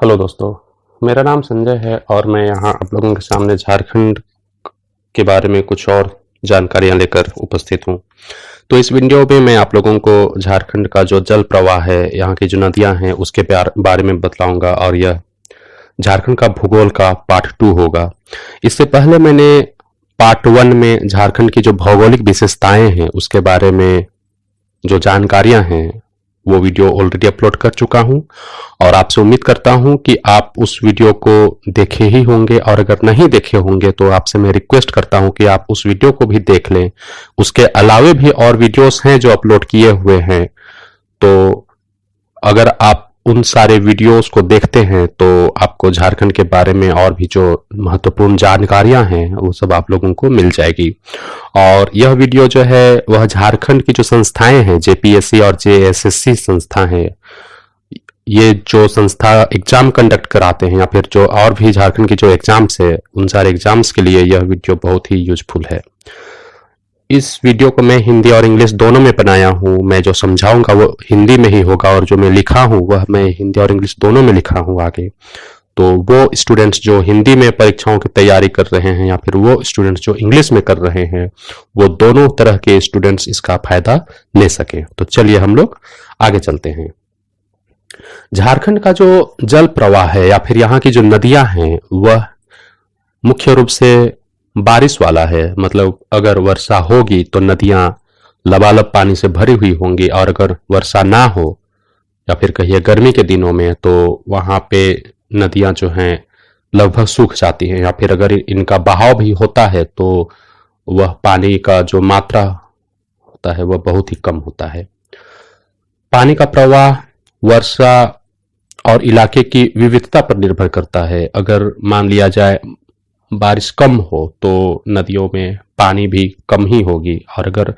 Hello दोस्तों, मेरा नाम संजय है और मैं यहाँ आप लोगों के सामने झारखंड के बारे में कुछ और जानकारियाँ लेकर उपस्थित हूँ। तो इस वीडियो में मैं आप लोगों को झारखंड का जो जल प्रवाह है, यहाँ की जो नदियाँ हैं, उसके बारे में बतलाऊंगा और यह झारखंड का भूगोल का पार्ट 2 होगा। इससे पहले मैंने पार्ट 1 में झारखंड की जो भौगोलिक विशेषताएं हैं उसके बारे में जो जानकारियां हैं वो वीडियो ऑलरेडी अपलोड कर चुका हूं और आपसे उम्मीद करता हूं कि आप उस वीडियो को देखे ही होंगे, और अगर नहीं देखे होंगे तो आपसे मैं रिक्वेस्ट करता हूं कि आप उस वीडियो को भी देख लें। उसके अलावे भी और वीडियोस हैं जो अपलोड किए हुए हैं, तो अगर आप उन सारे वीडियोस को देखते हैं तो आपको झारखंड के बारे में और भी जो महत्वपूर्ण जानकारियां हैं वो सब आप लोगों को मिल जाएगी। और यह वीडियो जो है वह झारखंड की जो संस्थाएं हैं, जेपीएससी और जेएसएससी संस्था है, ये जो संस्था एग्जाम कंडक्ट कराते हैं या फिर जो और भी झारखंड की जो एग्जाम्स है, उन सारे एग्जाम्स के लिए यह वीडियो बहुत ही यूजफुल है। इस वीडियो को मैं हिंदी और इंग्लिश दोनों में बनाया हूँ। मैं जो समझाऊंगा वो हिंदी में ही होगा और जो मैं लिखा हूँ वह मैं हिंदी और इंग्लिश दोनों में लिखा हूँ आगे। तो वो स्टूडेंट्स जो हिंदी में परीक्षाओं की तैयारी कर रहे हैं या फिर वो स्टूडेंट्स जो इंग्लिश में कर रहे हैं, वो दोनों तरह के स्टूडेंट्स इसका फायदा ले सके। तो चलिए हम लोग आगे चलते हैं। झारखंड का जो जल प्रवाह है या फिर यहाँ की जो नदियां हैं वह मुख्य रूप से बारिश वाला है। मतलब अगर वर्षा होगी तो नदियां लबालब पानी से भरी हुई होंगी, और अगर वर्षा ना हो या फिर कहिए गर्मी के दिनों में तो वहां पे नदियां जो हैं लगभग सूख जाती हैं, या फिर अगर इनका बहाव भी होता है तो वह पानी का जो मात्रा होता है वह बहुत ही कम होता है। पानी का प्रवाह वर्षा और इलाके की विविधता पर निर्भर करता है। अगर मान लिया जाए बारिश कम हो तो नदियों में पानी भी कम ही होगी, और अगर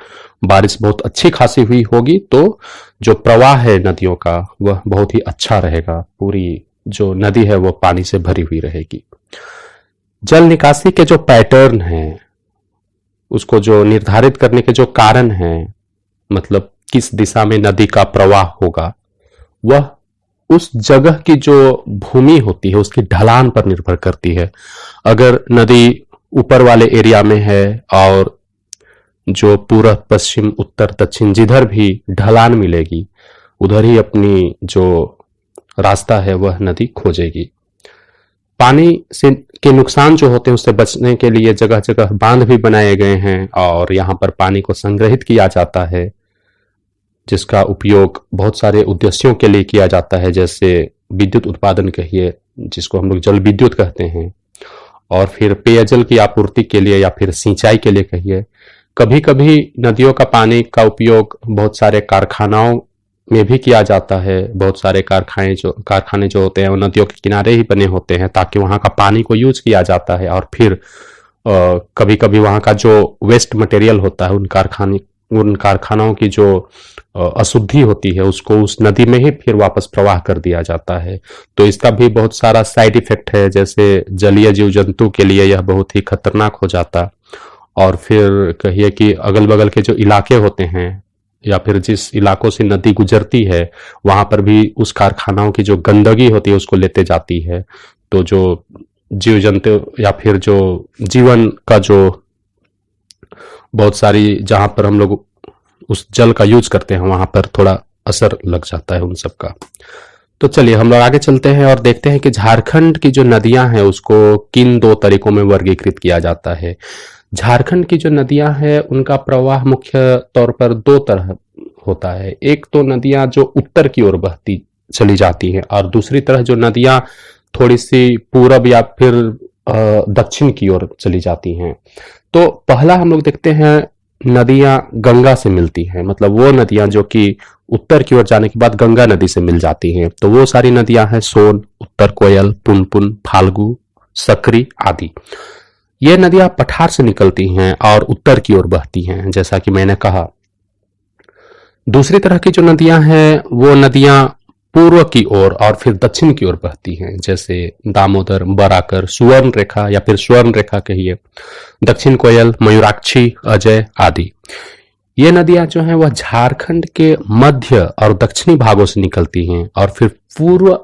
बारिश बहुत अच्छी खासी हुई होगी तो जो प्रवाह है नदियों का वह बहुत ही अच्छा रहेगा। पूरी जो नदी है वो पानी से भरी हुई रहेगी। जल निकासी के जो पैटर्न हैं उसको जो निर्धारित करने के जो कारण हैं, मतलब किस दिशा में नदी का प्रवाह होगा, वह उस जगह की जो भूमि होती है उसकी ढलान पर निर्भर करती है। अगर नदी ऊपर वाले एरिया में है और जो पूर्व पश्चिम उत्तर दक्षिण जिधर भी ढलान मिलेगी उधर ही अपनी जो रास्ता है वह नदी खोजेगी। पानी से के नुकसान जो होते हैं उससे बचने के लिए जगह जगह बांध भी बनाए गए हैं और यहाँ पर पानी को संग्रहित किया जाता है, जिसका उपयोग बहुत सारे उद्देश्यों के लिए किया जाता है, जैसे विद्युत उत्पादन कहिए जिसको हम लोग जल विद्युत कहते हैं, और फिर पेयजल की आपूर्ति के लिए या फिर सिंचाई के लिए कहिए। कभी कभी नदियों का पानी का उपयोग बहुत सारे कारखानाओं में भी किया जाता है। बहुत सारे कारखाने जो होते हैं वो नदियों के किनारे ही बने होते हैं ताकि वहाँ का पानी को यूज किया जाता है, और फिर कभी कभी वहाँ का जो वेस्ट मटेरियल होता है उन कारखानाओं की जो अशुद्धि होती है उसको उस नदी में ही फिर वापस प्रवाह कर दिया जाता है। तो इसका भी बहुत सारा साइड इफेक्ट है, जैसे जलीय जीव जंतु के लिए यह बहुत ही खतरनाक हो जाता, और फिर कहिए कि अगल बगल के जो इलाके होते हैं या फिर जिस इलाकों से नदी गुजरती है वहां पर भी उस कारखानाओं की जो गंदगी होती है उसको लेते जाती है। तो जो जीव जंतु या फिर जो जीवन का जो बहुत सारी जहां पर हम लोग उस जल का यूज करते हैं वहां पर थोड़ा असर लग जाता है उन सब का। तो चलिए हम लोग आगे चलते हैं और देखते हैं कि झारखंड की जो नदियां हैं उसको किन दो तरीकों में वर्गीकृत किया जाता है। झारखंड की जो नदियां हैं उनका प्रवाह मुख्य तौर पर दो तरह होता है। एक तो नदियां जो उत्तर की ओर बहती चली जाती हैं, और दूसरी तरह जो नदियां थोड़ी सी पूरब या फिर दक्षिण की ओर चली जाती हैं। तो पहला हम लोग देखते हैं नदियां गंगा से मिलती हैं, मतलब वो नदियां जो कि उत्तर की ओर जाने के बाद गंगा नदी से मिल जाती हैं। तो वो सारी नदियां हैं सोन, उत्तर कोयल, पुनपुन, फाल्गु, सकरी आदि। ये नदियां पठार से निकलती हैं और उत्तर की ओर बहती हैं, जैसा कि मैंने कहा। दूसरी तरह की जो नदियां हैं वो नदियां पूर्व की ओर और फिर दक्षिण की ओर बहती हैं, जैसे दामोदर, बराकर, सुवर्ण रेखा या फिर स्वर्ण रेखा कहिए, दक्षिण कोयल, मयूराक्षी, अजय आदि। ये नदियां जो हैं वह झारखंड के मध्य और दक्षिणी भागों से निकलती हैं और फिर पूर्व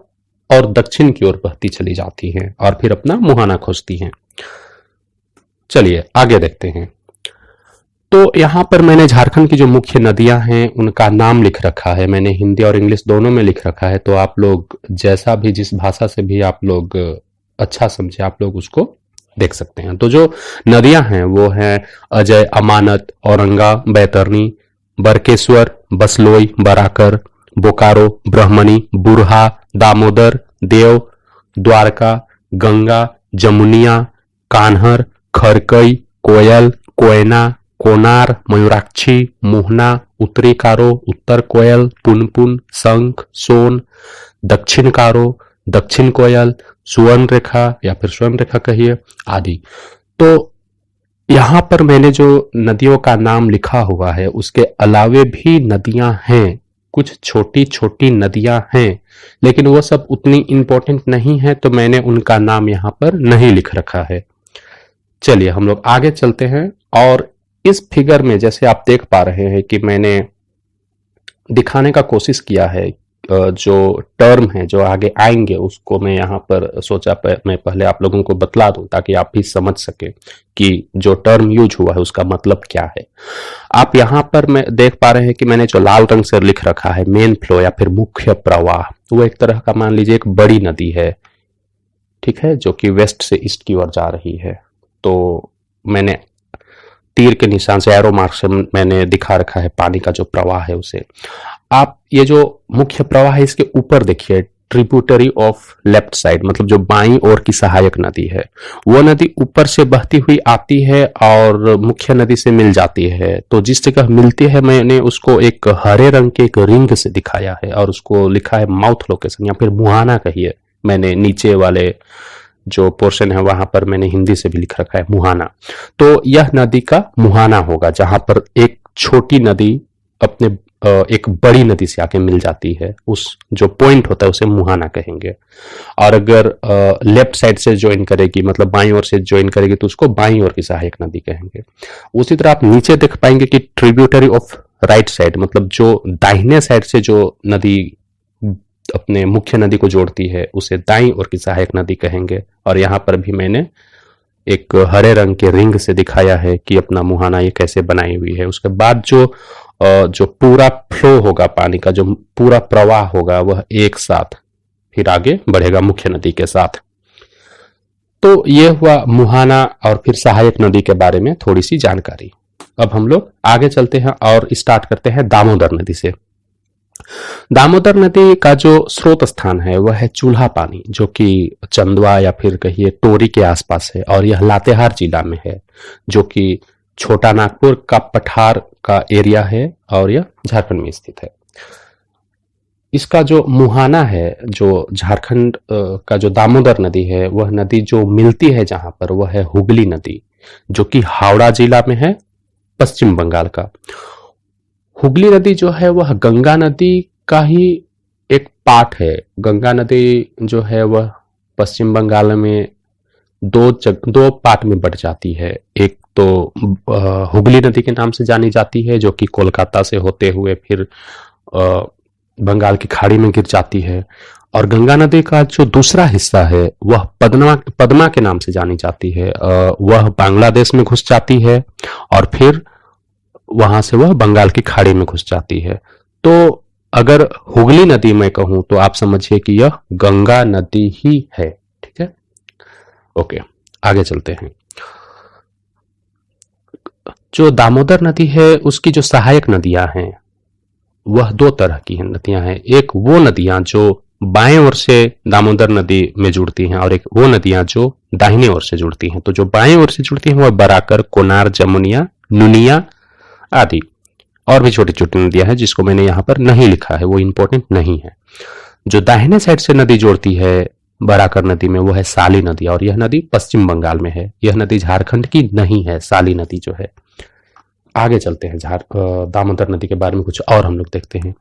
और दक्षिण की ओर बहती चली जाती हैं और फिर अपना मुहाना खोजती हैं। चलिए आगे देखते हैं। तो यहाँ पर मैंने झारखंड की जो मुख्य नदियां हैं उनका नाम लिख रखा है, मैंने हिंदी और इंग्लिश दोनों में लिख रखा है। तो आप लोग जैसा भी, जिस भाषा से भी आप लोग अच्छा समझे, आप लोग उसको देख सकते हैं। तो जो नदियां हैं वो हैं अजय, अमानत, औरंगा, बैतरनी, बरकेश्वर, बसलोई, बराकर, बोकारो, ब्रह्मणी, बुरहा, दामोदर, देव, द्वारका, गंगा, जमुनिया, कान्हर, खरकई, कोयल, कोयना, कोनार, मयूराक्षी, मोहना, उत्तरी कारो, उत्तर कोयल, पुनपुन, शंख, सोन, दक्षिण कारो, दक्षिण कोयल, सुवर्ण रेखा या फिर स्वर्ण रेखा कहिए, आदि। तो यहां पर मैंने जो नदियों का नाम लिखा हुआ है उसके अलावे भी नदियां हैं, कुछ छोटी छोटी नदियां हैं, लेकिन वो सब उतनी इंपॉर्टेंट नहीं है, तो मैंने उनका नाम यहां पर नहीं लिख रखा है। चलिए हम लोग आगे चलते हैं। और इस फिगर में जैसे आप देख पा रहे हैं कि मैंने दिखाने का कोशिश किया है, जो टर्म है जो आगे आएंगे उसको मैं यहाँ पर सोचा मैं पहले आप लोगों को बतला दूं ताकि आप भी समझ सके कि जो टर्म यूज हुआ है उसका मतलब क्या है। आप यहाँ पर मैं देख पा रहे हैं कि मैंने जो लाल रंग से लिख रखा है मेन फ्लो या फिर मुख्य प्रवाह, वो एक तरह का मान लीजिए एक बड़ी नदी है, ठीक है, जो कि वेस्ट से ईस्ट की ओर जा रही है। तो मैंने तीर के निशान से, एरो मार्क से मैंने दिखा रखा है पानी का जो प्रवाह है उसे। आप ये जो मुख्य प्रवाह है इसके ऊपर देखिए, ट्रिब्यूटरी ऑफ लेफ्ट साइड, मतलब जो बाईं ओर की सहायक नदी है, वो नदी ऊपर से बहती हुई आती है और मुख्य नदी से मिल जाती है। तो जिस जगह मिलती है मैंने उसको एक हरे रंग के एक रिंग से दिखाया है और उसको लिखा है माउथ लोकेशन या फिर मुहाना कहिए। मैंने नीचे वाले जो पोर्शन है वहां पर मैंने हिंदी से भी लिख रखा है मुहाना। तो यह नदी का मुहाना होगा जहां पर एक छोटी नदी अपने एक बड़ी नदी से आके मिल जाती है, उस जो पॉइंट होता है उसे मुहाना कहेंगे। और अगर लेफ्ट साइड से ज्वाइन करेगी, मतलब बाईं ओर से ज्वाइन करेगी, तो उसको बाईं ओर की सहायक नदी कहेंगे। उसी तरह आप नीचे देख पाएंगे कि ट्रिब्यूटरी ऑफ राइट साइड, मतलब जो दाहिने साइड से जो नदी अपने मुख्य नदी को जोड़ती है उसे दाईं ओर की सहायक नदी कहेंगे। और यहाँ पर भी मैंने एक हरे रंग के रिंग से दिखाया है कि अपना मुहाना ये कैसे बनाई हुई है। उसके बाद जो पूरा फ्लो होगा पानी का, जो पूरा प्रवाह होगा, वह एक साथ फिर आगे बढ़ेगा मुख्य नदी के साथ। तो ये हुआ मुहाना और फिर सहायक नदी के बारे में थोड़ी सी जानकारी। अब हम लोग आगे चलते हैं और स्टार्ट करते हैं दामोदर नदी से। दामोदर नदी का जो स्रोत स्थान है वह है चूल्हा पानी, जो कि चंदवा या फिर कहिए टोरी के आसपास है, और यह लातेहार जिला में है, जो कि छोटा नागपुर का पठार का एरिया है और यह झारखंड में स्थित है। इसका जो मुहाना है, जो झारखंड का जो दामोदर नदी है, वह नदी जो मिलती है जहां पर, वह है हुगली नदी, जो कि हावड़ा जिला में है, पश्चिम बंगाल का। हुगली नदी जो है वह गंगा नदी का ही एक पार्ट है। गंगा नदी जो है वह पश्चिम बंगाल में दो पार्ट में बढ़ जाती है। एक तो हुगली नदी के नाम से जानी जाती है, जो कि कोलकाता से होते हुए फिर बंगाल की खाड़ी में गिर जाती है। और गंगा नदी का जो दूसरा हिस्सा है वह पद्मा के नाम से जानी जाती है। वह बांग्लादेश में घुस जाती है और फिर वहां से वह बंगाल की खाड़ी में घुस जाती है। तो अगर हुगली नदी में कहूं तो आप समझिए कि यह गंगा नदी ही है, ठीक है। ओके, आगे चलते हैं। जो दामोदर नदी है उसकी जो सहायक नदियां हैं वह दो तरह की नदियां हैं। एक वो नदियां जो बाएं ओर से दामोदर नदी में जुड़ती हैं और एक वो नदियां जो दाहिने ओर से जुड़ती हैं। तो जो बाएं ओर से जुड़ती हैं वह बराकर, कोनार, जमुनिया, नुनिया आदि, और भी छोटी छोटी नदियां हैं जिसको मैंने यहां पर नहीं लिखा है, वो इंपॉर्टेंट नहीं है। जो दाहिने साइड से नदी जोड़ती है बराकर नदी में, वो है साली नदी, और यह नदी पश्चिम बंगाल में है। यह नदी झारखंड की नहीं है, साली नदी जो है। आगे चलते हैं, दामोदर नदी के बारे में कुछ और हम लोग देखते हैं।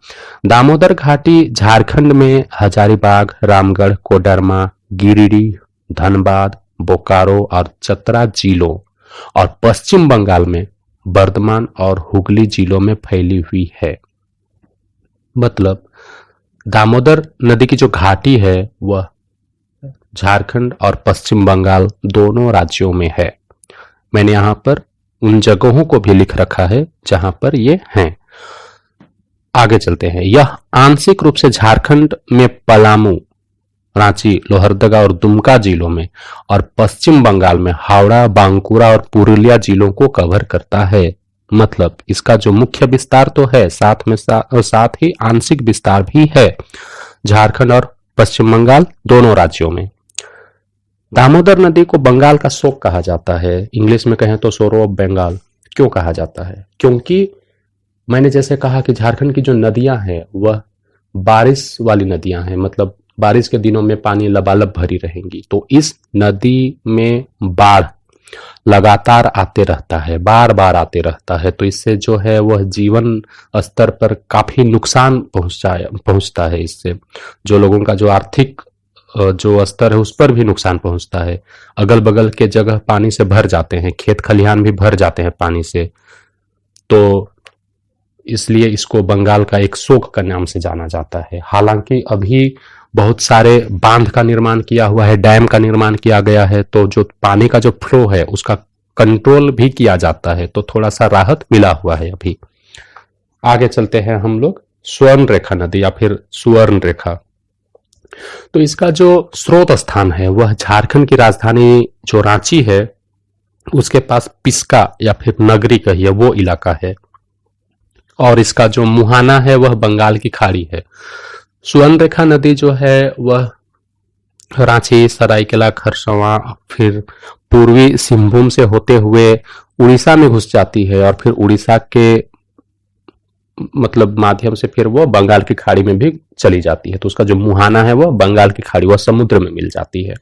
दामोदर घाटी झारखंड में हजारीबाग, रामगढ़, कोडरमा, गिरिडीह, धनबाद, बोकारो और चतरा जिलों और पश्चिम बंगाल में बर्धमान और हुगली जिलों में फैली हुई है। मतलब दामोदर नदी की जो घाटी है वह झारखंड और पश्चिम बंगाल दोनों राज्यों में है। मैंने यहां पर उन जगहों को भी लिख रखा है जहां पर ये हैं। आगे चलते हैं। यह आंशिक रूप से झारखंड में पलामू, रांची, लोहरदगा और दुमका जिलों में और पश्चिम बंगाल में हावड़ा, बांकुरा और पुरुलिया जिलों को कवर करता है। मतलब इसका जो मुख्य विस्तार तो है, साथ ही आंशिक विस्तार भी है झारखंड और पश्चिम बंगाल दोनों राज्यों में। दामोदर नदी को बंगाल का शोक कहा जाता है। इंग्लिश में कहें तो सोरो ऑफ बंगाल। क्यों कहा जाता है? क्योंकि मैंने जैसे कहा कि झारखंड की जो नदियां हैं वह बारिश वाली नदियां हैं, मतलब बारिश के दिनों में पानी लबालब भरी रहेंगी। तो इस नदी में बाढ़ लगातार आते रहता है, बार बार आते रहता है। तो इससे जो है वह जीवन स्तर पर काफी नुकसान पहुंचता है। इससे जो लोगों का जो आर्थिक जो स्तर है उस पर भी नुकसान पहुंचता है। अगल बगल के जगह पानी से भर जाते हैं, खेत खलिहान भी भर जाते हैं पानी से। तो इसलिए इसको बंगाल का एक शोक का नाम से जाना जाता है। हालांकि अभी बहुत सारे बांध का निर्माण किया हुआ है, डैम का निर्माण किया गया है, तो जो पानी का जो फ्लो है उसका कंट्रोल भी किया जाता है, तो थोड़ा सा राहत मिला हुआ है अभी। आगे चलते हैं हम लोग। स्वर्ण रेखा नदी या फिर सुवर्ण रेखा। तो इसका जो स्रोत स्थान है वह झारखंड की राजधानी जो रांची है उसके पास पिस्का या फिर नगरी कहिए वो इलाका है, और इसका जो मुहाना है वह बंगाल की खाड़ी है। स्वर्ण रेखा नदी जो है वह रांची, सरायकेला, खरसवां, फिर पूर्वी सिंहभूम से होते हुए उड़ीसा में घुस जाती है, और फिर उड़ीसा के मतलब माध्यम से फिर वो बंगाल की खाड़ी में भी चली जाती है। तो उसका जो मुहाना है वह बंगाल की खाड़ी, वह समुद्र में मिल जाती है।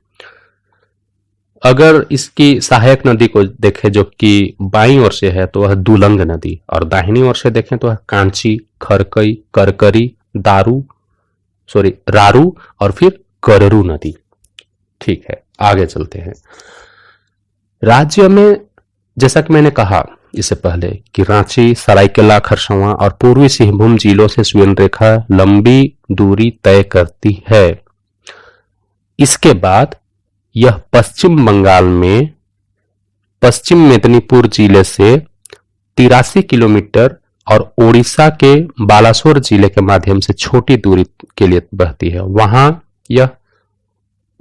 अगर इसकी सहायक नदी को देखें जो कि बाईं ओर से है तो वह दुलंग नदी, और दाहिनी ओर से देखें तो वह कांची, खरकई, करकरी, रारू और फिर कररू नदी। ठीक है, आगे चलते हैं। राज्य में जैसा कि मैंने कहा इससे पहले कि रांची, सरायकेला, खरसवां और पूर्वी सिंहभूम जिलों से स्वर्ण रेखा लंबी दूरी तय करती है। इसके बाद यह पश्चिम बंगाल में पश्चिम मेदिनीपुर जिले से 83 किलोमीटर और ओडिशा के बालासोर जिले के माध्यम से छोटी दूरी के लिए बहती है। वहां यह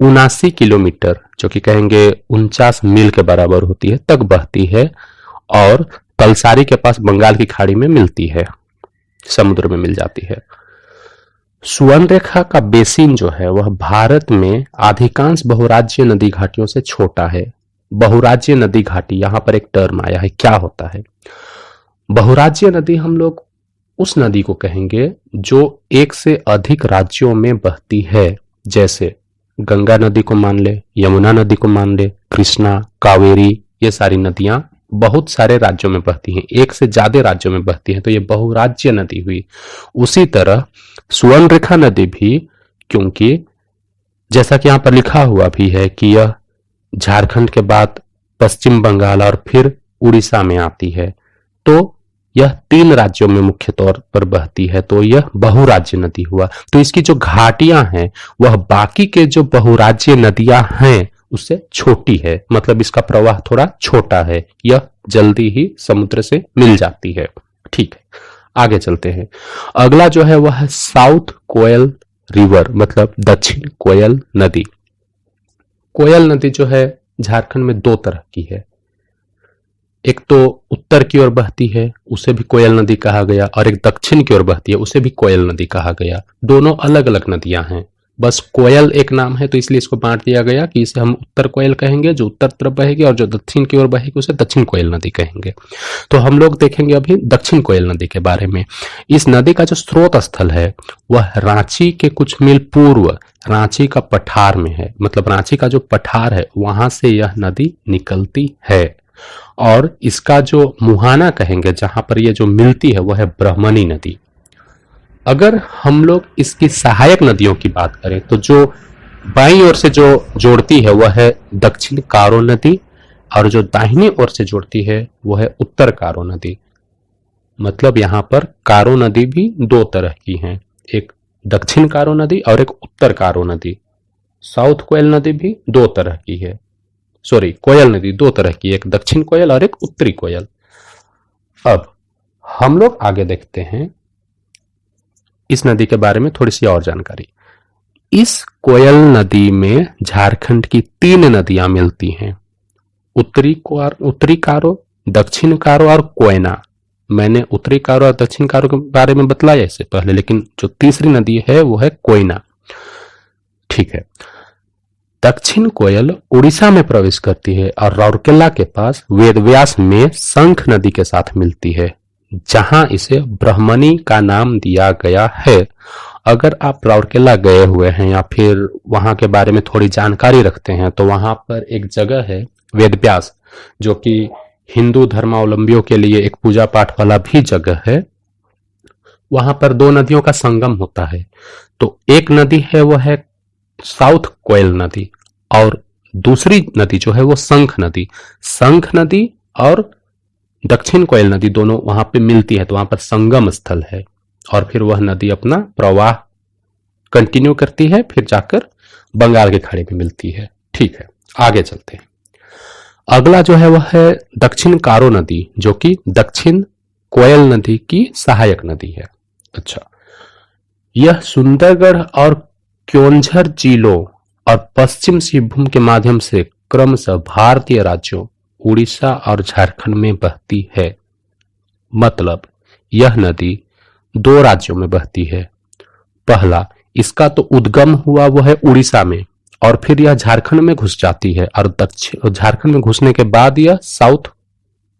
79 किलोमीटर जो कि कहेंगे 49 मील के बराबर होती है तक बहती है, और तलसारी के पास बंगाल की खाड़ी में मिलती है, समुद्र में मिल जाती है। स्वर्ण रेखा का बेसिन जो है वह भारत में अधिकांश बहुराज्य नदी घाटियों से छोटा है। बहुराज्य नदी घाटी, यहां पर एक टर्म आया है, क्या होता है? बहुराज्य नदी हम लोग उस नदी को कहेंगे जो एक से अधिक राज्यों में बहती है। जैसे गंगा नदी को मान ले, यमुना नदी को मान ले, कृष्णा, कावेरी, ये सारी नदियां बहुत सारे राज्यों में बहती हैं, एक से ज्यादा राज्यों में बहती हैं, तो ये बहुराज्य नदी हुई। उसी तरह स्वर्ण रेखा नदी भी, क्योंकि जैसा कि यहां पर लिखा हुआ भी है कि यह झारखंड के बाद पश्चिम बंगाल और फिर उड़ीसा में आती है, तो यह 3 राज्यों में मुख्य तौर पर बहती है, तो यह बहुराज्य नदी हुआ। तो इसकी जो घाटियां हैं वह बाकी के जो बहुराज्य नदियां हैं उससे छोटी है, मतलब इसका प्रवाह थोड़ा छोटा है, यह जल्दी ही समुद्र से मिल जाती है। ठीक है, आगे चलते हैं। अगला जो है वह है साउथ कोयल रिवर, मतलब दक्षिण कोयल नदी। कोयल नदी जो है झारखंड में 2 तरह की है। एक तो उत्तर की ओर बहती है, उसे भी कोयल नदी कहा गया, और एक दक्षिण की ओर बहती है, उसे भी कोयल नदी कहा गया। दोनों अलग अलग नदियां हैं, बस कोयल एक नाम है तो इसलिए इसको बांट दिया गया कि इसे हम उत्तर कोयल कहेंगे जो उत्तर तरफ बहेगी, और जो दक्षिण की ओर बहेगी उसे दक्षिण कोयल नदी कहेंगे। तो हम लोग देखेंगे अभी दक्षिण कोयल नदी के बारे में। इस नदी का जो स्रोत स्थल है वह रांची के कुछ मील पूर्व रांची का पठार में है, मतलब रांची का जो पठार है वहां से यह नदी निकलती है। और इसका जो मुहाना कहेंगे जहां पर यह जो मिलती है वह है ब्रह्मणी नदी। अगर हम लोग इसकी सहायक नदियों की बात करें तो जो बाईं ओर से जो जोड़ती है वह है दक्षिण कारो नदी, और जो दाहिनी ओर से जोड़ती है वह है उत्तर कारो नदी। मतलब यहां पर कारो नदी भी 2 तरह की हैं, एक दक्षिण कारो नदी और एक उत्तर कारो नदी। साउथ कोयल नदी भी दो तरह की है, सॉरी कोयल नदी दो तरह की, एक दक्षिण कोयल और एक उत्तरी कोयल। अब हम लोग आगे देखते हैं इस नदी के बारे में थोड़ी सी और जानकारी। इस कोयल नदी में झारखंड की तीन नदियां मिलती हैं, उत्तरी कारो, दक्षिण कारो और कोयना। मैंने उत्तरी कारो और दक्षिण कारो के बारे में बतलाया इससे पहले, लेकिन जो तीसरी नदी है वो है कोयना। ठीक है, दक्षिण कोयल उड़ीसा में प्रवेश करती है और राउरकेला के पास वेदव्यास में शंख नदी के साथ मिलती है, जहां इसे ब्रह्मणी का नाम दिया गया है। अगर आप राउरकेला गए हुए हैं या फिर वहां के बारे में थोड़ी जानकारी रखते हैं तो वहां पर एक जगह है वेदव्यास, जो कि हिंदू धर्मावलंबियों के लिए एक पूजा पाठ वाला भी जगह है। वहां पर दो नदियों का संगम होता है। तो एक नदी है वो है साउथ कोयल नदी और दूसरी नदी जो है वो शंख नदी। शंख नदी और दक्षिण कोयल नदी दोनों वहां पे मिलती है, तो वहां पर संगम स्थल है और फिर वह नदी अपना प्रवाह कंटिन्यू करती है, फिर जाकर बंगाल के खाड़ी में मिलती है। ठीक है, आगे चलते हैं। अगला जो है वह है दक्षिण कारो नदी, जो कि दक्षिण कोयल नदी की सहायक नदी है। अच्छा, यह सुंदरगढ़ और क्योंझर जिलों और पश्चिम सिंहभूम के माध्यम से क्रमशः भारतीय राज्यों उड़ीसा और झारखंड में बहती है। मतलब यह नदी दो राज्यों में बहती है। पहला, इसका तो उद्गम हुआ वो है उड़ीसा में और फिर यह झारखंड में घुस जाती है और झारखंड में घुसने के बाद यह साउथ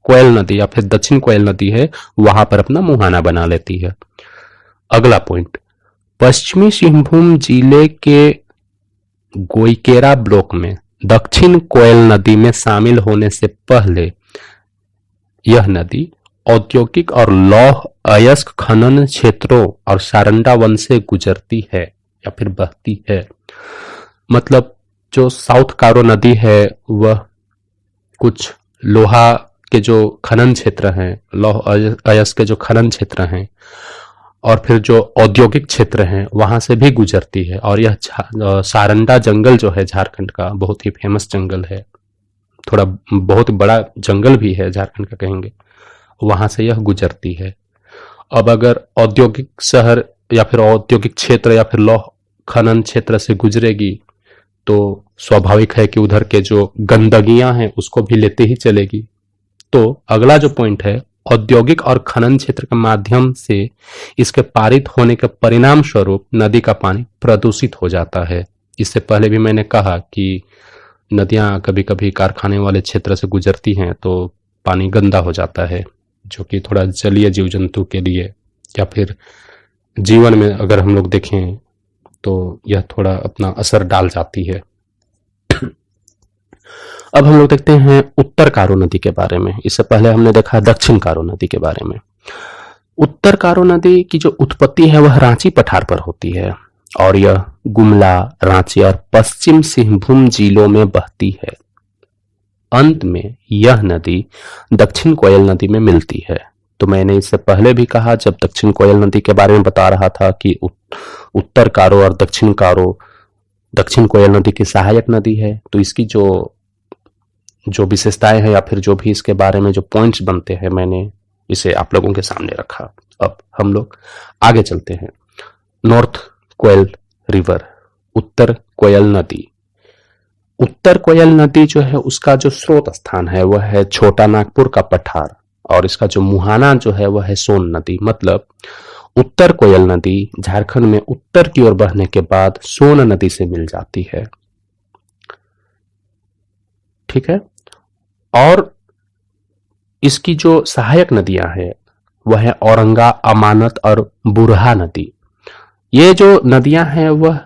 कोयल नदी या फिर दक्षिण कोयल नदी है वहां पर अपना मुहाना बना लेती है। अगला पॉइंट, पश्चिमी सिंहभूम जिले के गोइकेरा ब्लॉक में दक्षिण कोयल नदी में शामिल होने से पहले यह नदी औद्योगिक और लौह अयस्क खनन क्षेत्रों और सारंडा वन से गुजरती है या फिर बहती है। मतलब जो साउथ कारो नदी है वह कुछ लोहा के जो खनन क्षेत्र हैं, लौह अयस्क के जो खनन क्षेत्र हैं और फिर जो औद्योगिक क्षेत्र हैं वहां से भी गुजरती है। और यह सारंडा जंगल जो है झारखंड का बहुत ही फेमस जंगल है, थोड़ा बहुत बड़ा जंगल भी है झारखंड का कहेंगे, वहां से यह गुजरती है। अब अगर औद्योगिक शहर या फिर औद्योगिक क्षेत्र या फिर लौह खनन क्षेत्र से गुजरेगी तो स्वाभाविक है कि उधर के जो गंदगियां हैं उसको भी लेते ही चलेगी। तो अगला जो पॉइंट है, औद्योगिक और खनन क्षेत्र के माध्यम से इसके पारित होने के परिणाम स्वरूप नदी का पानी प्रदूषित हो जाता है। इससे पहले भी मैंने कहा कि नदियां कभी कभी कारखाने वाले क्षेत्र से गुजरती हैं तो पानी गंदा हो जाता है, जो कि थोड़ा जलीय जीव जंतु के लिए या फिर जीवन में अगर हम लोग देखें तो यह थोड़ा अपना असर डाल जाती है। अब हम लोग देखते हैं उत्तर कारो नदी के बारे में। इससे पहले हमने देखा दक्षिण कारो नदी के बारे में। उत्तर कारो नदी की जो उत्पत्ति है वह रांची पठार पर होती है और यह गुमला, रांची और पश्चिम सिंहभूम जिलों में बहती है। अंत में यह नदी दक्षिण कोयल नदी में मिलती है। तो मैंने इससे पहले भी कहा जब दक्षिण कोयल नदी के बारे में बता रहा था कि उत्तर कारो और दक्षिण कारो दक्षिण कोयल नदी की सहायक नदी है, तो इसकी जो विशेषताएं हैं या फिर जो भी इसके बारे में जो पॉइंट्स बनते हैं मैंने इसे आप लोगों के सामने रखा। अब हम लोग आगे चलते हैं। नॉर्थ कोयल रिवर, उत्तर कोयल नदी। उत्तर कोयल नदी जो है उसका जो स्रोत स्थान है वह है छोटा नागपुर का पठार और इसका जो मुहाना जो है वह है सोन नदी। मतलब उत्तर कोयल नदी झारखंड में उत्तर की ओर बहने के बाद सोन नदी से मिल जाती है। ठीक है, और इसकी जो सहायक नदियां हैं वह है औरंगा, अमानत और बुरहा नदी। ये जो नदियां हैं वह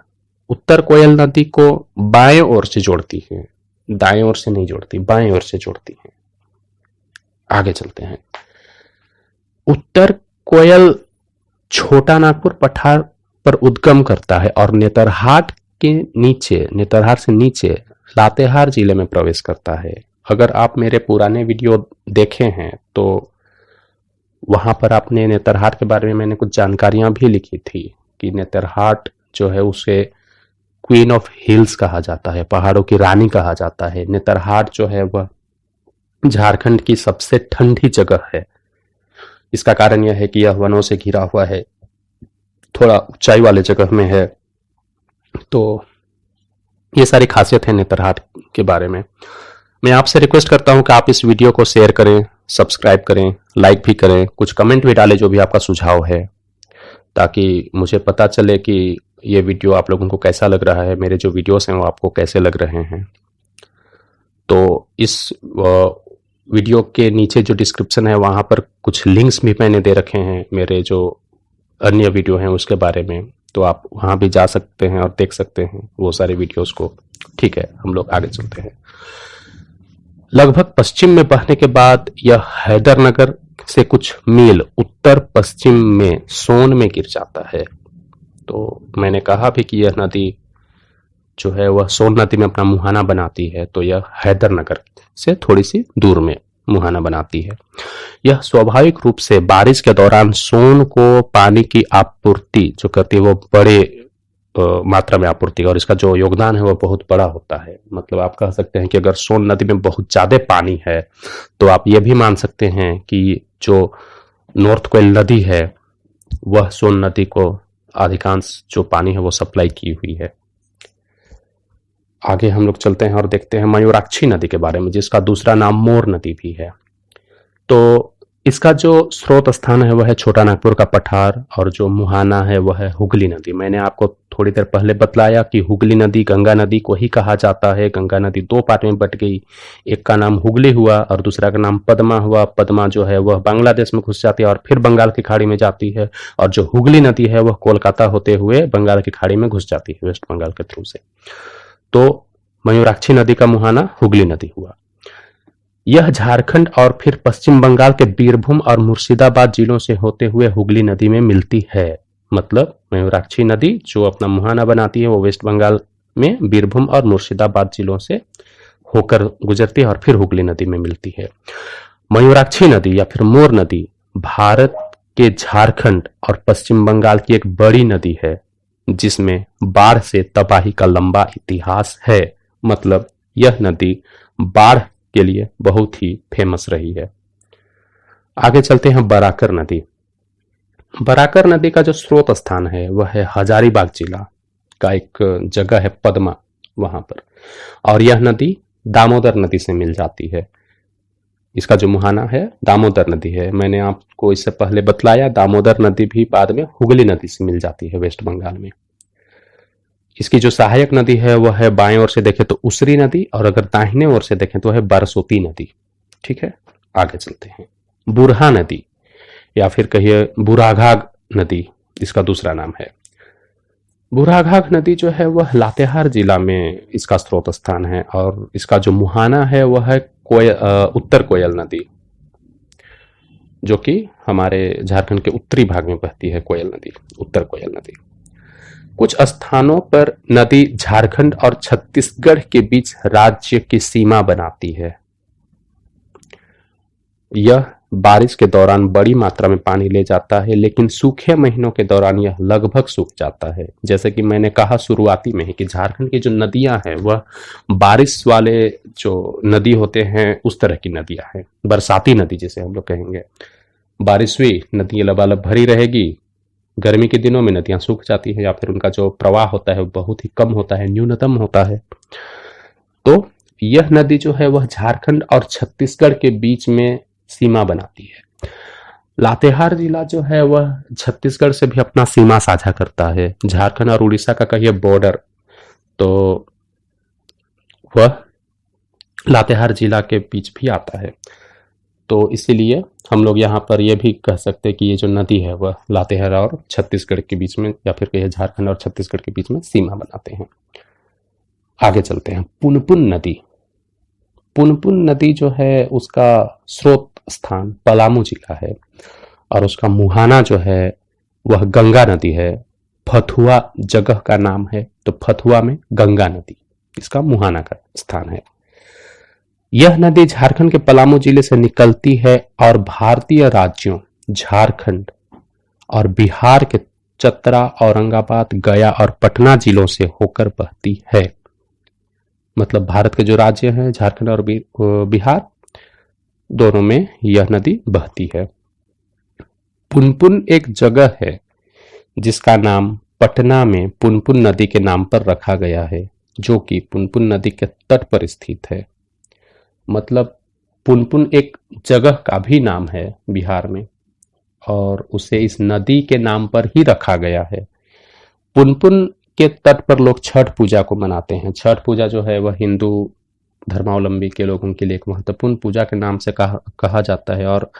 उत्तर कोयल नदी को बाएं ओर से जोड़ती हैं, दाएं ओर से नहीं जोड़ती, बाएं ओर से जोड़ती हैं। आगे चलते हैं। उत्तर कोयल छोटा नागपुर पठार पर उद्गम करता है और नेतरहाट से नीचे लातेहार जिले में प्रवेश करता है। अगर आप मेरे पुराने वीडियो देखे हैं तो वहां पर आपने नेतरहाट के बारे में मैंने कुछ जानकारियां भी लिखी थी कि नेतरहाट जो है उसे क्वीन ऑफ हिल्स कहा जाता है, पहाड़ों की रानी कहा जाता है। नेतरहाट जो है वह झारखंड की सबसे ठंडी जगह है। इसका कारण यह है कि यह वनों से घिरा हुआ है, थोड़ा ऊंचाई वाले जगह में है। तो ये सारी खासियत है नेतरहाट के बारे में। मैं आपसे रिक्वेस्ट करता हूं कि आप इस वीडियो को शेयर करें, सब्सक्राइब करें, लाइक भी करें, कुछ कमेंट भी डालें जो भी आपका सुझाव है, ताकि मुझे पता चले कि ये वीडियो आप लोगों को कैसा लग रहा है, मेरे जो वीडियोस हैं वो आपको कैसे लग रहे हैं। तो इस वीडियो के नीचे जो डिस्क्रिप्शन है वहाँ पर कुछ लिंक्स भी मैंने दे रखे हैं मेरे जो अन्य वीडियो हैं उसके बारे में, तो आप वहाँ भी जा सकते हैं और देख सकते हैं वो सारे वीडियोस को। ठीक है, हम लोग आगे चलते हैं। लगभग पश्चिम में बहने के बाद यह हैदरनगर से कुछ मील उत्तर पश्चिम में सोन में गिर जाता है। तो मैंने कहा भी कि यह नदी जो है वह सोन नदी में अपना मुहाना बनाती है, तो यह हैदरनगर से थोड़ी सी दूर में मुहाना बनाती है। यह स्वाभाविक रूप से बारिश के दौरान सोन को पानी की आपूर्ति जो करती है वो बड़े मात्रा में आपूर्ति, और इसका जो योगदान है वो बहुत बड़ा होता है। मतलब आप कह सकते हैं कि अगर सोन नदी में बहुत ज्यादा पानी है तो आप ये भी मान सकते हैं कि जो नॉर्थ कोयल नदी है वह सोन नदी को अधिकांश जो पानी है वो सप्लाई की हुई है। आगे हम लोग चलते हैं और देखते हैं मयूराक्षी नदी के बारे में, जिसका दूसरा नाम मोर नदी भी है। तो इसका जो स्रोत स्थान है वह है छोटा नागपुर का पठार, और जो मुहाना है वह है हुगली नदी। मैंने आपको थोड़ी देर पहले बतलाया कि हुगली नदी गंगा नदी को ही कहा जाता है। गंगा नदी दो पार्ट में बट गई, एक का नाम हुगली हुआ और दूसरा का नाम पद्मा हुआ। पद्मा जो है वह बांग्लादेश में घुस जाती है और फिर बंगाल की खाड़ी में जाती है, और जो हुगली नदी है वह कोलकाता होते हुए बंगाल की खाड़ी में घुस जाती है वेस्ट बंगाल के थ्रू से। तो मयूराक्षी नदी का मुहाना हुगली नदी हुआ। यह झारखंड और फिर पश्चिम बंगाल के बीरभूम और मुर्शिदाबाद जिलों से होते हुए हुगली नदी में मिलती है। मतलब मयूराक्षी नदी जो अपना मुहाना बनाती है वो वेस्ट बंगाल में बीरभूम और मुर्शिदाबाद जिलों से होकर गुजरती है और फिर हुगली नदी में मिलती है। मयूराक्षी नदी या फिर मोर नदी भारत के झारखंड और पश्चिम बंगाल की एक बड़ी नदी है, जिसमें बाढ़ से तबाही का लंबा इतिहास है। मतलब यह नदी बाढ़ के लिए बहुत ही फेमस रही है। आगे चलते हैं बराकर नदी। बराकर नदी का जो स्रोत स्थान है वह है हजारीबाग जिला का एक जगह है पद्मा, वहां पर, और यह नदी दामोदर नदी से मिल जाती है। इसका जो मुहाना है दामोदर नदी है। मैंने आपको इससे पहले बतलाया दामोदर नदी भी बाद में हुगली नदी से मिल जाती है वेस्ट बंगाल में। इसकी जो सहायक नदी है वह है बाएं ओर से देखें तो उसरी नदी, और अगर दाहिने ओर से देखें तो है बरसोती नदी। ठीक है, आगे चलते हैं। बुरहा नदी या फिर कहिए बुराघाग नदी इसका दूसरा नाम है। बुराघाग नदी जो है वह लातेहार जिला में इसका स्रोत स्थान है, और इसका जो मुहाना है वह है उत्तर कोयल नदी, जो कि हमारे झारखंड के उत्तरी भाग में बहती है। कोयल नदी, उत्तर कोयल नदी। कुछ स्थानों पर नदी झारखंड और छत्तीसगढ़ के बीच राज्य की सीमा बनाती है। यह बारिश के दौरान बड़ी मात्रा में पानी ले जाता है, लेकिन सूखे महीनों के दौरान यह लगभग सूख जाता है। जैसे कि मैंने कहा शुरुआती में ही कि झारखंड की जो नदियां हैं वह बारिश वाले जो नदी होते हैं उस तरह की नदियां हैं। बरसाती नदी जिसे हम लोग कहेंगे, बारिश हुई नदी लबालब भरी रहेगी, गर्मी के दिनों में नदियां सूख जाती है या फिर उनका जो प्रवाह होता है बहुत ही कम होता है, न्यूनतम होता है। तो यह नदी जो है वह झारखंड और छत्तीसगढ़ के बीच में सीमा बनाती है। लातेहार जिला जो है वह छत्तीसगढ़ से भी अपना सीमा साझा करता है। झारखंड और उड़ीसा का कहिए बॉर्डर, तो वह लातेहार जिला के बीच भी आता है। तो इसीलिए हम लोग यहाँ पर यह भी कह सकते हैं कि ये जो नदी है वह लातेहार और छत्तीसगढ़ के बीच में या फिर कहिए झारखंड और छत्तीसगढ़ के बीच में सीमा बनाते हैं। आगे चलते हैं। पुनपुन नदी। पुनपुन नदी जो है उसका स्रोत स्थान पलामू जिला है, और उसका मुहाना जो है वह गंगा नदी है। फथुआ जगह का नाम है, तो फथुआ में गंगा नदी इसका मुहाना का स्थान है। यह नदी झारखंड के पलामू जिले से निकलती है और भारतीय राज्यों झारखंड और बिहार के चतरा, औरंगाबाद, गया और पटना जिलों से होकर बहती है। मतलब भारत के जो राज्य हैं झारखंड और बिहार, दोनों में यह नदी बहती है। पुनपुन एक जगह है जिसका नाम पटना में पुनपुन नदी के नाम पर रखा गया है, जो कि पुनपुन नदी के तट पर स्थित है। मतलब पुनपुन एक जगह का भी नाम है बिहार में, और उसे इस नदी के नाम पर ही रखा गया है। पुनपुन के तट पर लोग छठ पूजा को मनाते हैं। छठ पूजा जो है वह हिंदू धर्मावलंबी के लोगों के लिए एक महत्वपूर्ण पूजा के नाम से कहा जाता है, और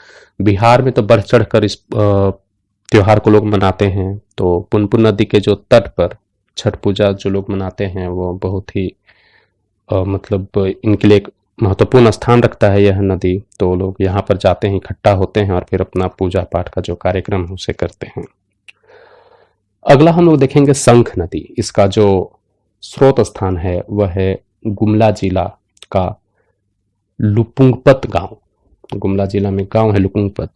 बिहार में तो बढ़ चढ़ कर इस त्योहार को लोग मनाते हैं। तो पुनपुन नदी के जो तट पर छठ पूजा जो लोग मनाते हैं वो बहुत ही मतलब इनके लिए एक महत्वपूर्ण स्थान रखता है यह नदी। तो लोग यहाँ पर जाते हैं, इकट्ठा होते हैं और फिर अपना पूजा पाठ का जो कार्यक्रम है उसे करते हैं। अगला हम लोग देखेंगे शंख नदी। इसका जो स्रोत स्थान है वह है गुमला जिला का लुपुंगपत गांव। गुमला जिला में गांव है लुपुंगपत,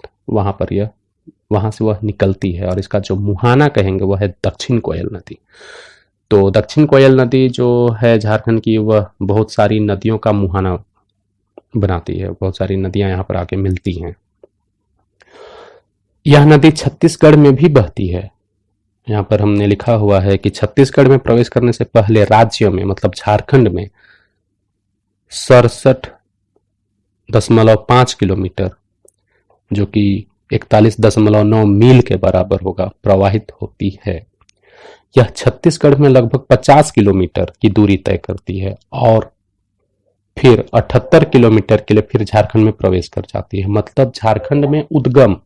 वहां से वह निकलती है, और इसका जो मुहाना कहेंगे वह है दक्षिण कोयल नदी। तो दक्षिण कोयल नदी जो है झारखंड की, वह बहुत सारी नदियों का मुहाना बनाती है। बहुत सारी नदियां यहाँ पर आके मिलती हैं। यह नदी छत्तीसगढ़ में भी बहती है। यहाँ पर हमने लिखा हुआ है कि छत्तीसगढ़ में प्रवेश करने से पहले राज्य में मतलब झारखंड में 67.5 किलोमीटर, जो कि 41.9 मील के बराबर होगा, प्रवाहित होती है। यह छत्तीसगढ़ में लगभग 50 किलोमीटर की दूरी तय करती है और फिर 78 किलोमीटर के लिए फिर झारखंड में प्रवेश कर जाती है। मतलब झारखंड में उद्गम,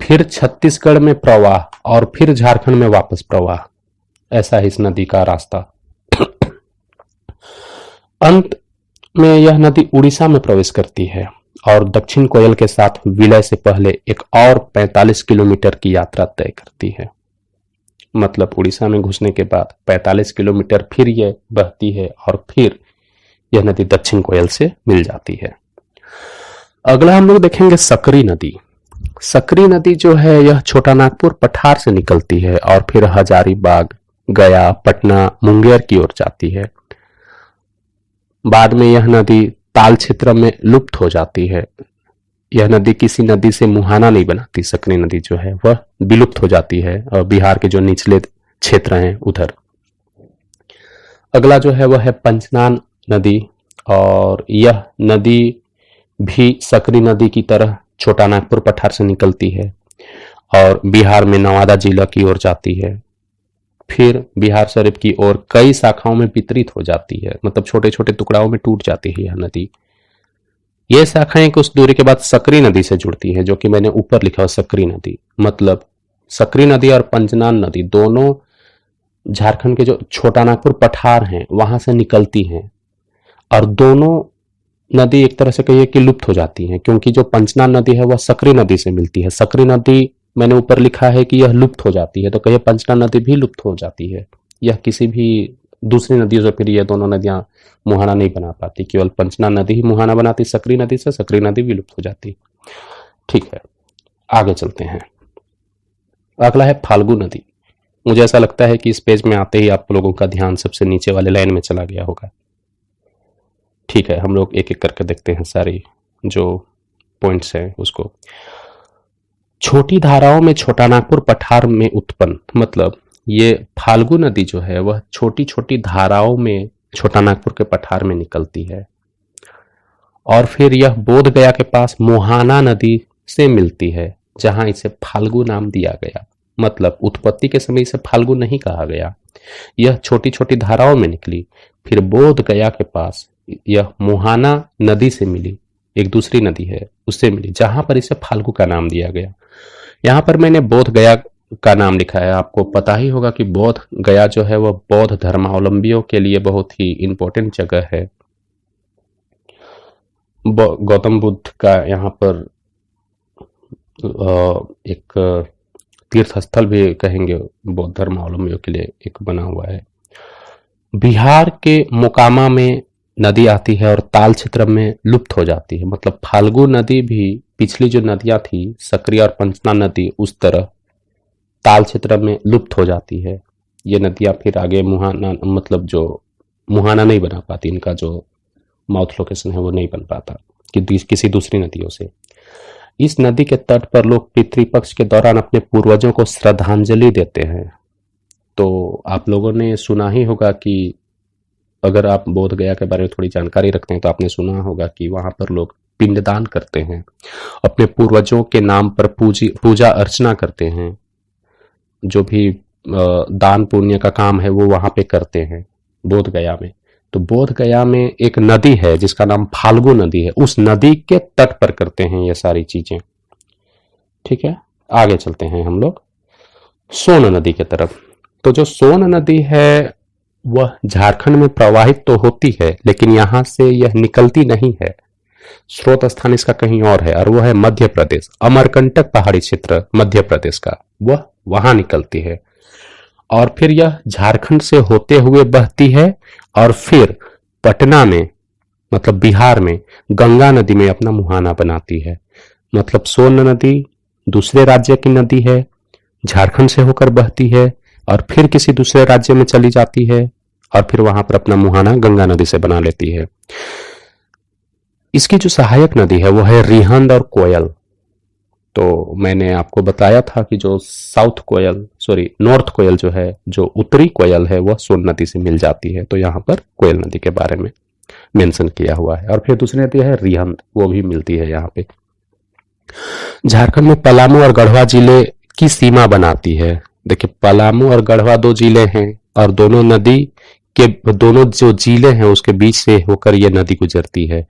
फिर छत्तीसगढ़ में प्रवाह और फिर झारखंड में वापस प्रवाह, ऐसा है इस नदी का रास्ता। अंत में यह नदी उड़ीसा में प्रवेश करती है और दक्षिण कोयल के साथ विलय से पहले एक और 45 किलोमीटर की यात्रा तय करती है। मतलब उड़ीसा में घुसने के बाद 45 किलोमीटर फिर यह बहती है और फिर यह नदी दक्षिण कोयल से मिल जाती है। अगला हम लोग देखेंगे सकरी नदी। सकरी नदी जो है यह छोटा नागपुर पठार से निकलती है और फिर हजारीबाग, गया, पटना, मुंगेर की ओर जाती है। बाद में यह नदी ताल क्षेत्र में लुप्त हो जाती है। यह नदी किसी नदी से मुहाना नहीं बनाती। सकरी नदी जो है वह विलुप्त हो जाती है और बिहार के जो निचले क्षेत्र हैं उधर। अगला जो है वह है पंचनान नदी, और यह नदी भी सकरी नदी की तरह छोटा नागपुर पठार से निकलती है और बिहार में नवादा जिला की ओर जाती है। फिर बिहार शरीफ की ओर कई शाखाओं में वितरित हो जाती है। मतलब छोटे छोटे टुकड़ाओं में टूट जाती है यह नदी। ये शाखाएं कुछ दूरी के बाद सकरी नदी से जुड़ती है, जो कि मैंने ऊपर लिखा है सकरी नदी। मतलब सकरी नदी और पंचनान नदी दोनों झारखंड के जो छोटा नागपुर पठार हैं वहां से निकलती हैं, और दोनों नदी एक तरह से कहिए कि लुप्त हो जाती हैं, क्योंकि जो पंचनान नदी है वह सकरी नदी से मिलती है। सकरी नदी मैंने ऊपर लिखा है कि यह लुप्त हो जाती है, तो कहिए पंचनान नदी भी लुप्त हो जाती है। यह किसी भी दूसरी नदियों से फिर ये दोनों नदियां मुहाना नहीं बना पाती, केवल पंचनान नदी ही मुहाना बनाती सकरी नदी से, सकरी नदी भी लुप्त हो जाती। ठीक है, आगे चलते हैं। अगला है फाल्गु नदी। मुझे ऐसा लगता है कि इस पेज में आते ही आप लोगों का ध्यान सबसे नीचे वाले लाइन में चला गया होगा। ठीक है, हम लोग एक एक करके देखते हैं सारी जो पॉइंट्स हैं उसको। छोटी धाराओं में छोटा नागपुर पठार में उत्पन्न, मतलब ये फाल्गु नदी जो है वह छोटी छोटी धाराओं में छोटा नागपुर के पठार में निकलती है और फिर यह बोध गया के पास मोहाना नदी से मिलती है, जहां इसे फाल्गु नाम दिया गया। मतलब उत्पत्ति के समय इसे फाल्गु नहीं कहा गया। यह छोटी छोटी धाराओं में निकली, फिर बोध गया के पास यह मोहाना नदी से मिली, एक दूसरी नदी है उससे मिली, जहां पर इसे फाल्गु का नाम दिया गया। यहां पर मैंने बोध गया का नाम लिखा है। आपको पता ही होगा कि बोध गया जो है वह बौद्ध धर्मावलंबियों के लिए बहुत ही इंपॉर्टेंट जगह है। गौतम बुद्ध का यहाँ पर एक तीर्थ स्थल भी कहेंगे बौद्ध धर्मावलंबियों के लिए एक बना हुआ है। बिहार के मोकामा में नदी आती है और ताल क्षेत्र में लुप्त हो जाती है। मतलब फाल्गु नदी भी पिछली जो नदियां थी सकरी और पंचना नदी उस तरह ताल क्षेत्र में लुप्त हो जाती है। ये नदियां फिर आगे मुहाना, मतलब जो मुहाना नहीं बना पाती, इनका जो माउथ लोकेशन है वो नहीं बन पाता कि किसी दूसरी नदियों से। इस नदी के तट पर लोग पितृपक्ष के दौरान अपने पूर्वजों को श्रद्धांजलि देते हैं। तो आप लोगों ने सुना ही होगा कि अगर आप बोध गया के बारे में थोड़ी जानकारी रखते हैं तो आपने सुना होगा कि वहां पर लोग पिंडदान करते हैं, अपने पूर्वजों के नाम पर पूजा अर्चना करते हैं। जो भी दान पुण्य का काम है वो वहां पे करते हैं बोध गया में। तो बोध गया में एक नदी है जिसका नाम फाल्गु नदी है, उस नदी के तट पर करते हैं ये सारी चीजें। ठीक है, आगे चलते हैं हम लोग सोन नदी की तरफ। तो जो सोन नदी है वह झारखंड में प्रवाहित तो होती है, लेकिन यहां से यह निकलती नहीं है। स्रोत स्थान इसका कहीं और है, और वह है मध्य प्रदेश, अमरकंटक पहाड़ी क्षेत्र मध्य प्रदेश का, वह वहां निकलती है। और फिर यह झारखंड से होते हुए बहती है और फिर पटना में, मतलब बिहार में, गंगा नदी में अपना मुहाना बनाती है। मतलब सोन नदी दूसरे राज्य की नदी है, झारखंड से होकर बहती है और फिर किसी दूसरे राज्य में चली जाती है और फिर वहां पर अपना मुहाना गंगा नदी से बना लेती है। इसकी जो सहायक नदी है वो है रिहंद और कोयल। तो मैंने आपको बताया था कि जो नॉर्थ कोयल जो है, जो उत्तरी कोयल है, वह सोन नदी से मिल जाती है। तो यहाँ पर कोयल नदी के बारे में मेंशन किया हुआ है। और फिर दूसरी नदी है रिहंद, वो भी मिलती है यहाँ पे। झारखंड में पलामू और गढ़वा जिले की सीमा बनाती है। देखिए, पलामू और गढ़वा दो जिले हैं और दोनों नदी के, दोनों जो जिले हैं उसके बीच से होकर ये नदी गुजरती है,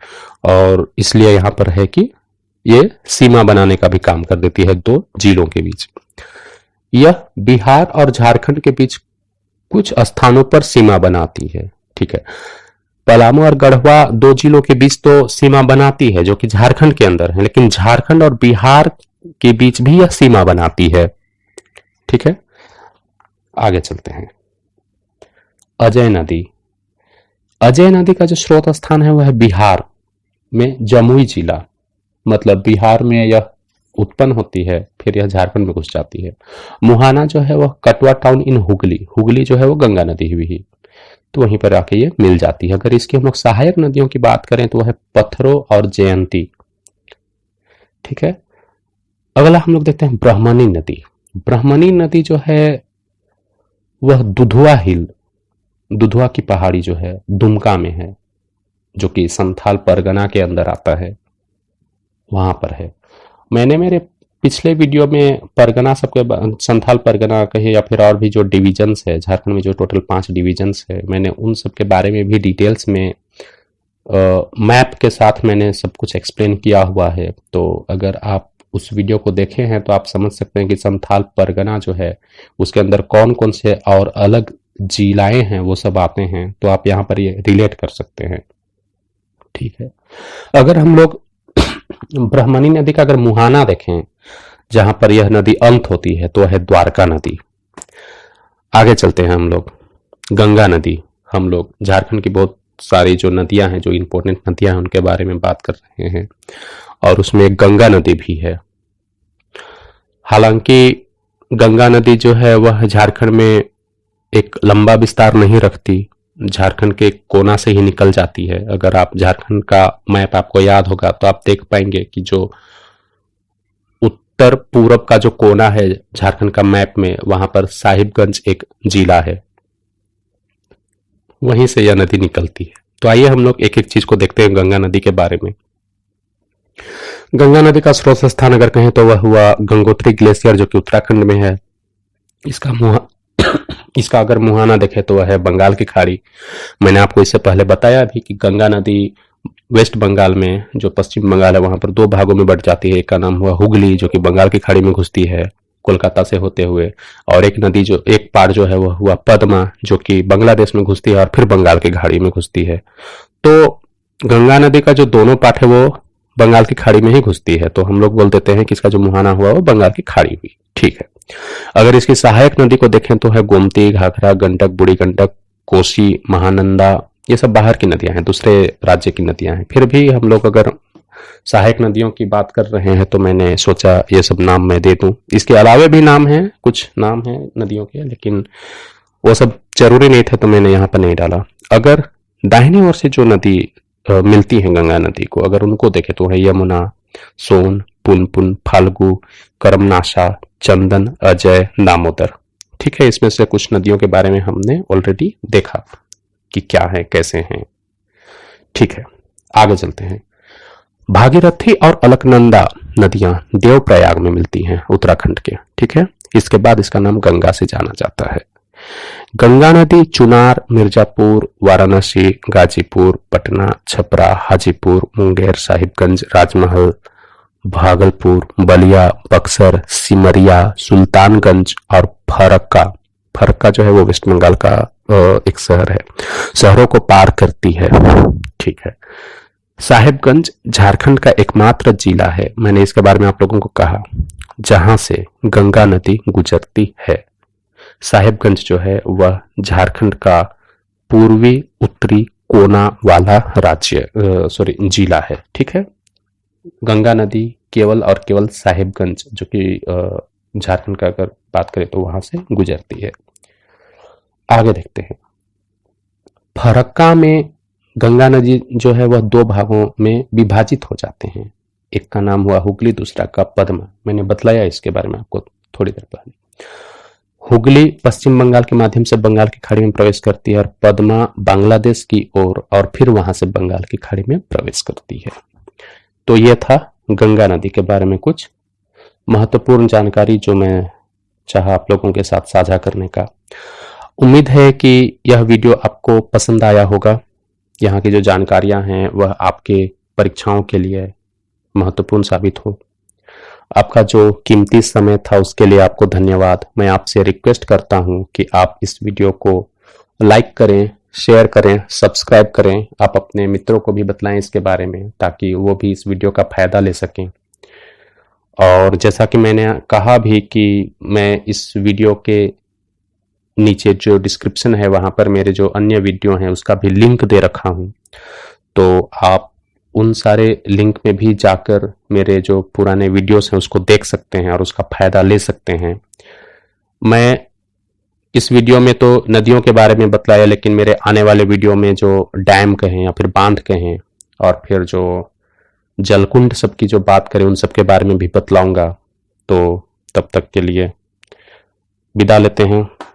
और इसलिए यहाँ पर है कि ये सीमा बनाने का भी काम कर देती है दो जिलों के बीच। यह बिहार और झारखंड के बीच कुछ स्थानों पर सीमा बनाती है। ठीक है, पलामू और गढ़वा दो जिलों के बीच तो सीमा बनाती है जो कि झारखंड के अंदर है, लेकिन झारखंड और बिहार के बीच भी यह सीमा बनाती है। ठीक है, आगे चलते हैं। अजय नदी। अजय नदी का जो स्रोत स्थान है वह है बिहार में जमुई जिला, मतलब बिहार में यह उत्पन्न होती है, फिर यह झारखंड में घुस जाती है। मुहाना जो है वह कटवा टाउन इन हुगली जो है वो गंगा नदी हुई ही, तो वहीं पर आके ये मिल जाती है। अगर इसकी हम लोग सहायक नदियों की बात करें तो वह है पत्थरो और जयंती। ठीक है, अगला हम लोग देखते हैं ब्रह्मणी नदी। ब्रह्मणी नदी जो है वह दुधवा की पहाड़ी जो है दुमका में है, जो कि संथाल परगना के अंदर आता है, वहां पर है। मैंने मेरे पिछले वीडियो में परगना सबके, संथाल परगना कहे या फिर और भी जो डिविजन्स है झारखंड में, जो टोटल 5 डिविजन्स है, मैंने उन सब के बारे में भी डिटेल्स में मैप के साथ मैंने सब कुछ एक्सप्लेन किया हुआ है। तो अगर आप उस वीडियो को देखे हैं तो आप समझ सकते हैं कि संथाल परगना जो है उसके अंदर कौन कौन से और अलग जिलाएं हैं वो सब आते हैं, तो आप यहाँ पर ये रिलेट कर सकते हैं। ठीक है, अगर हम लोग ब्रह्मणी नदी का अगर मुहाना देखें जहां पर यह नदी अंत होती है तो है द्वारका नदी। आगे चलते हैं हम लोग गंगा नदी। हम लोग झारखंड की बहुत सारी जो नदियां हैं, जो इंपॉर्टेंट नदियां हैं, उनके बारे में बात कर रहे हैं और उसमें एक गंगा नदी भी है। हालांकि गंगा नदी जो है वह झारखंड में एक लंबा विस्तार नहीं रखती, झारखंड के कोना से ही निकल जाती है। अगर आप झारखंड का मैप आपको याद होगा तो आप देख पाएंगे कि जो उत्तर पूरब का जो कोना है झारखंड का मैप में, वहां पर साहिबगंज एक जिला है, वहीं से यह नदी निकलती है। तो आइए हम लोग एक एक चीज को देखते हैं गंगा नदी के बारे में। गंगा नदी का स्रोत स्थान अगर कहें तो वह हुआ गंगोत्री ग्लेशियर, जो कि उत्तराखंड में है। इसका अगर मुहाना देखें तो वह है बंगाल की खाड़ी। मैंने आपको इससे पहले बताया भी कि गंगा नदी वेस्ट बंगाल में, जो पश्चिम बंगाल है, वहां पर 2 भागों में बट जाती है। एक का नाम हुआ हुगली, जो कि बंगाल की खाड़ी में घुसती है कोलकाता से होते हुए, और एक नदी जो एक पार जो है वह हुआ पद्मा, जो कि बांग्लादेश में घुसती है और फिर बंगाल की खाड़ी में घुसती है। तो गंगा नदी का जो दोनों पार्ट है वो बंगाल की खाड़ी में ही घुसती है, तो हम लोग बोल देते हैं कि इसका जो मुहाना हुआ वो बंगाल की खाड़ी हुई। ठीक है, अगर इसकी सहायक नदी को देखें तो है गोमती, घाघरा, गंडक, बूढ़ी गंडक, कोसी, महानंदा। ये सब बाहर की नदियां हैं, दूसरे राज्य की नदियां हैं। फिर भी हम लोग अगर सहायक नदियों की बात कर रहे हैं तो मैंने सोचा ये सब नाम मैं दे दूं। इसके अलावा भी नाम हैं, कुछ नाम हैं नदियों के, लेकिन वो सब जरूरी नहीं था तो मैंने यहाँ पर नहीं डाला। अगर दाहिनी ओर से जो नदी मिलती है गंगा नदी को, अगर उनको देखें तो है यमुना, सोन, पुनपुन, फाल्गु, कर्मनाशा, चंदन, अजय, दामोदर। ठीक है, इसमें से कुछ नदियों के बारे में हमने ऑलरेडी देखा कि क्या है, कैसे हैं। ठीक है, आगे चलते हैं। भागीरथी और अलकनंदा नदियां देवप्रयाग में मिलती हैं उत्तराखंड के। ठीक है, इसके बाद इसका नाम गंगा से जाना जाता है। गंगा नदी चुनार, मिर्जापुर, वाराणसी, गाजीपुर, पटना, छपरा, हाजीपुर, मुंगेर, साहिबगंज, राजमहल, भागलपुर, बलिया, बक्सर, सिमरिया, सुल्तानगंज और फरक्का, फरक्का जो है वो वेस्ट बंगाल का एक शहर है, शहरों को पार करती है। ठीक है, साहिबगंज झारखंड का एकमात्र जिला है, मैंने इसके बारे में आप लोगों को कहा, जहां से गंगा नदी गुजरती है। साहिबगंज जो है वह झारखंड का पूर्वी उत्तरी कोना वाला जिला है। ठीक है, गंगा नदी केवल और केवल साहिबगंज जो कि झारखंड का अगर बात करें तो वहां से गुजरती है। आगे देखते हैं। फरक्का में गंगा नदी जो है वह दो भागों में विभाजित हो जाते हैं। एक का नाम हुआ हुगली, दूसरा का पद्मा। मैंने बतलाया इसके बारे में आपको थोड़ी देर पहले। हुगली पश्चिम बंगाल के माध्यम से बंगाल की खाड़ी में प्रवेश करती है और पद्मा बांग्लादेश की ओर और फिर वहां से बंगाल की खाड़ी में प्रवेश करती है। तो यह था गंगा नदी के बारे में कुछ महत्वपूर्ण जानकारी जो मैं चाहा आप लोगों के साथ साझा करने का। उम्मीद है कि यह वीडियो आपको पसंद आया होगा। यहाँ की जो जानकारियां हैं वह आपके परीक्षाओं के लिए महत्वपूर्ण साबित हो। आपका जो कीमती समय था उसके लिए आपको धन्यवाद। मैं आपसे रिक्वेस्ट करता हूं कि आप इस वीडियो को लाइक करें, शेयर करें, सब्सक्राइब करें। आप अपने मित्रों को भी बतलाएं इसके बारे में ताकि वो भी इस वीडियो का फायदा ले सकें। और जैसा कि मैंने कहा भी कि मैं इस वीडियो के नीचे जो डिस्क्रिप्शन है वहां पर मेरे जो अन्य वीडियो हैं उसका भी लिंक दे रखा हूं, तो आप उन सारे लिंक में भी जाकर मेरे जो पुराने वीडियोस हैं उसको देख सकते हैं और उसका फायदा ले सकते हैं। मैं इस वीडियो में तो नदियों के बारे में बतलाया, लेकिन मेरे आने वाले वीडियो में जो डैम कहें या फिर बांध कहें और फिर जो जलकुंड सब की जो बात करें उन सब के बारे में भी बतलाऊंगा। तो तब तक के लिए विदा लेते हैं।